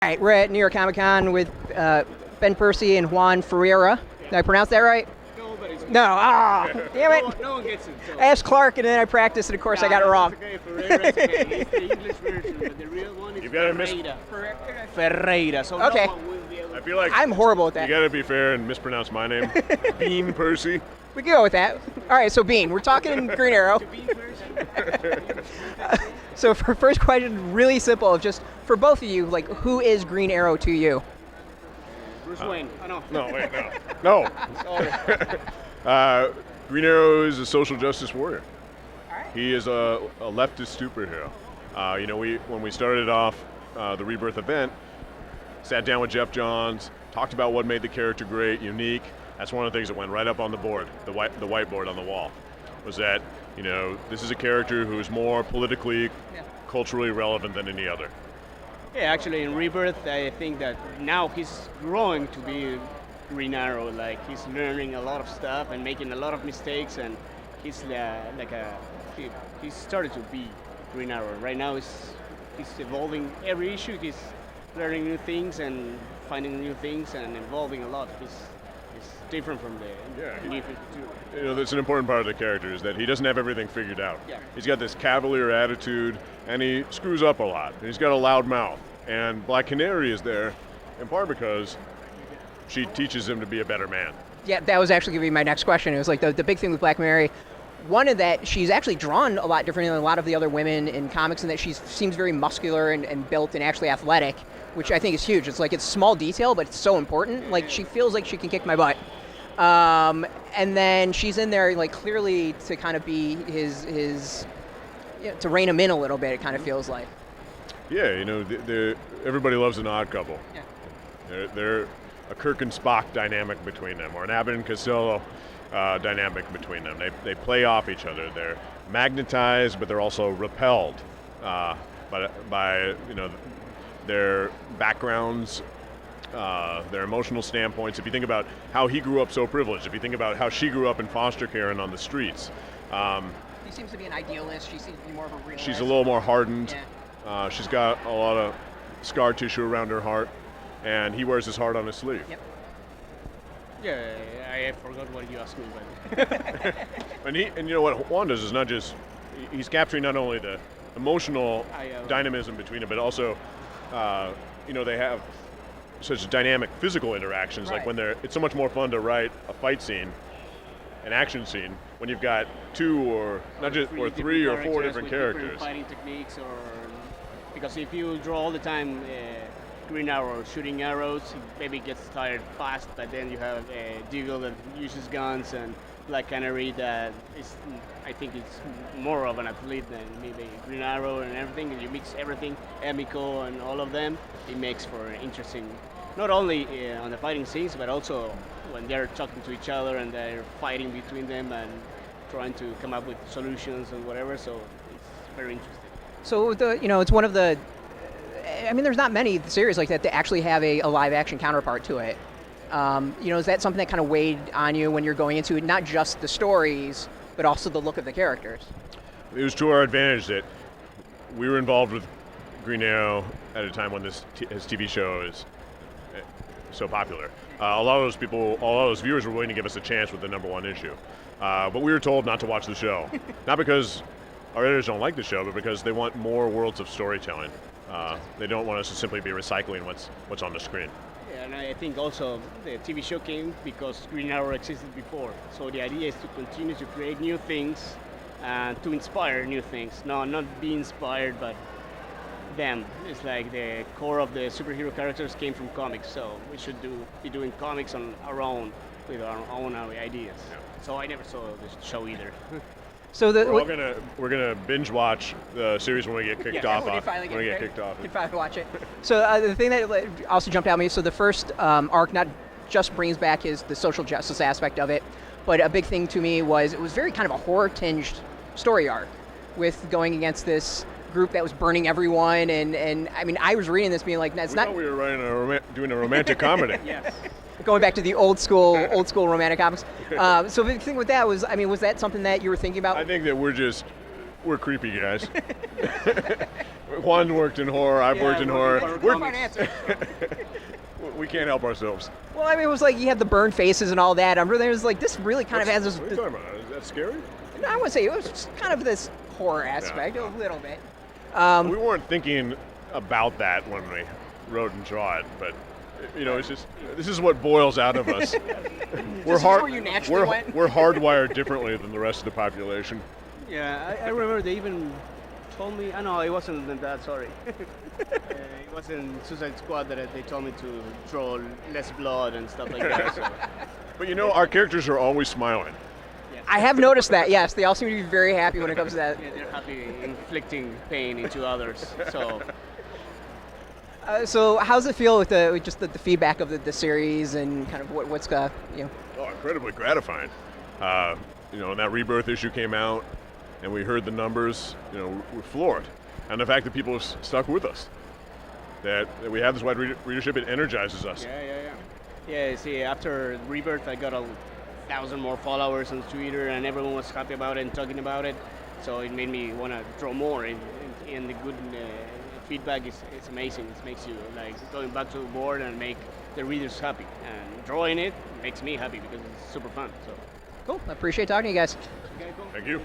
All right, we're at New York Comic Con with Ben Percy and Juan Ferreyra. Did I pronounce that right? No, but it's No, damn it. No one gets it. So. I asked Clark and then I practiced and of course I got it wrong. It's okay, Ferreyra's okay. It's the English version, but the real one is Ferreyra. Ferreyra. So Okay. no one will be able to. I feel like I'm horrible at you that. gotta be fair and mispronounce my name. Ben Percy. We can go with that. All right, so Bean, we're talking Green Arrow. To be version. So for first question, really simple, just for both of you, like who is Green Arrow to you? Bruce Wayne. Oh no. No, wait, no. Sorry. Green Arrow is a social justice warrior. Alright. He is a leftist superhero. When we started off the Rebirth event, sat down with Jeff Johns, talked about what made the character great, unique. That's one of the things that went right up on the board, the whiteboard on the wall, was that this is a character who's more politically, culturally relevant than any other. Yeah, actually, in Rebirth, I think that now he's growing to be Green Arrow. Like he's learning a lot of stuff and making a lot of mistakes, and he's he started to be Green Arrow. Right now, he's evolving every issue. He's learning new things and finding new things and evolving a lot. He's different from the new 52. That's an important part of the character is that he doesn't have everything figured out. Yeah. He's got this cavalier attitude, and he screws up a lot. He's got a loud mouth. And Black Canary is there, in part because she teaches him to be a better man. Yeah, that was actually going to be my next question. It was like the big thing with Black Mary. One of that, she's actually drawn a lot differently than a lot of the other women in comics in that she seems very muscular and built and actually athletic, which I think is huge. It's like it's small detail, but it's so important. Like she feels like she can kick my butt. And then she's in there like clearly to kind of be his to rein him in a little bit, it kind of feels like. Yeah, everybody loves an odd couple. Yeah. They're a Kirk and Spock dynamic between them, or an Abbott and Costello dynamic between them. They play off each other. They're magnetized, but they're also repelled by their backgrounds, their emotional standpoints. If you think about how he grew up so privileged, if you think about how she grew up in foster care and on the streets. He seems to be an idealist. She seems to be more of a realist. She's a little more hardened. Yeah. She's got a lot of scar tissue around her heart, and he wears his heart on his sleeve. Yep. Yeah, I forgot what you asked me, but And what Juan does is not just he's capturing not only the emotional dynamism between them, but also they have such dynamic physical interactions. Right. Like it's so much more fun to write a fight scene, an action scene, when you've got two or three or four different characters. Different fighting techniques, because if you draw all the time Green Arrow shooting arrows, he maybe gets tired fast. But then you have Deagle that uses guns, and Black Canary that is, I think, it's more of an athlete than maybe Green Arrow and everything. And you mix everything, Emiko and all of them, it makes for interesting. Not only on the fighting scenes, but also when they're talking to each other and they're fighting between them and trying to come up with solutions and whatever. So it's very interesting. So it's one of the. I mean, there's not many series like that actually have a live action counterpart to it. Is that something that kind of weighed on you when you're going into it, not just the stories, but also the look of the characters? It was to our advantage that we were involved with Green Arrow at a time when his TV show is so popular. A lot of those viewers were willing to give us a chance with the #1 issue. But we were told not to watch the show. Not because our editors don't like the show, but because they want more worlds of storytelling. They don't want us to simply be recycling what's on the screen. Yeah, and I think also the TV show came because Green Arrow existed before. So the idea is to continue to create new things and to inspire new things. No, not be inspired, but them. It's like the core of the superhero characters came from comics, so we should be doing comics on our own with our own ideas. Yeah. So I never saw the show either. So we're gonna binge watch the series when we get kicked off. When you finally get kicked off. You can finally watch it. So the thing that also jumped out at me. So the first arc not just brings back the social justice aspect of it, but a big thing to me was it was very kind of a horror tinged story arc with going against this group that was burning everyone, and I mean I was reading this being like that's not. We were writing doing a romantic comedy. Yes. Going back to the old school romantic comics. So the thing with that was, I mean, was that something that you were thinking about? I think that we're creepy guys. Juan worked in horror. I've worked in horror. Fun answer. We can't help ourselves. Well, I mean, it was like you had the burned faces and all that. I'm really, it was like, this really kind of has this. What are you talking about? Is that scary? No, I wouldn't say it was just kind of this horror aspect, a little bit. We weren't thinking about that when we wrote and draw it, but it's just this is what boils out of us. This is where you naturally went? We're hardwired differently than the rest of the population. Yeah, I remember they even told me. No, it wasn't that. Sorry, it was in Suicide Squad that they told me to draw less blood and stuff like that. So. But our characters are always smiling. I have noticed that. Yes, they all seem to be very happy when it comes to that. Yeah, they're happy inflicting pain into others. So. So how's it feel with just the feedback of the series and kind of what's Oh, incredibly gratifying. When that Rebirth issue came out and we heard the numbers, we're floored. And the fact that people stuck with us, that we have this wide readership, it energizes us. Yeah, see, after Rebirth, I got 1,000 more followers on Twitter, and everyone was happy about it and talking about it. So it made me want to draw more, and the good feedback is amazing. It makes you going back to the board and make the readers happy. And drawing it makes me happy because it's super fun. So cool. I appreciate talking to you guys. Okay, cool. Thank you.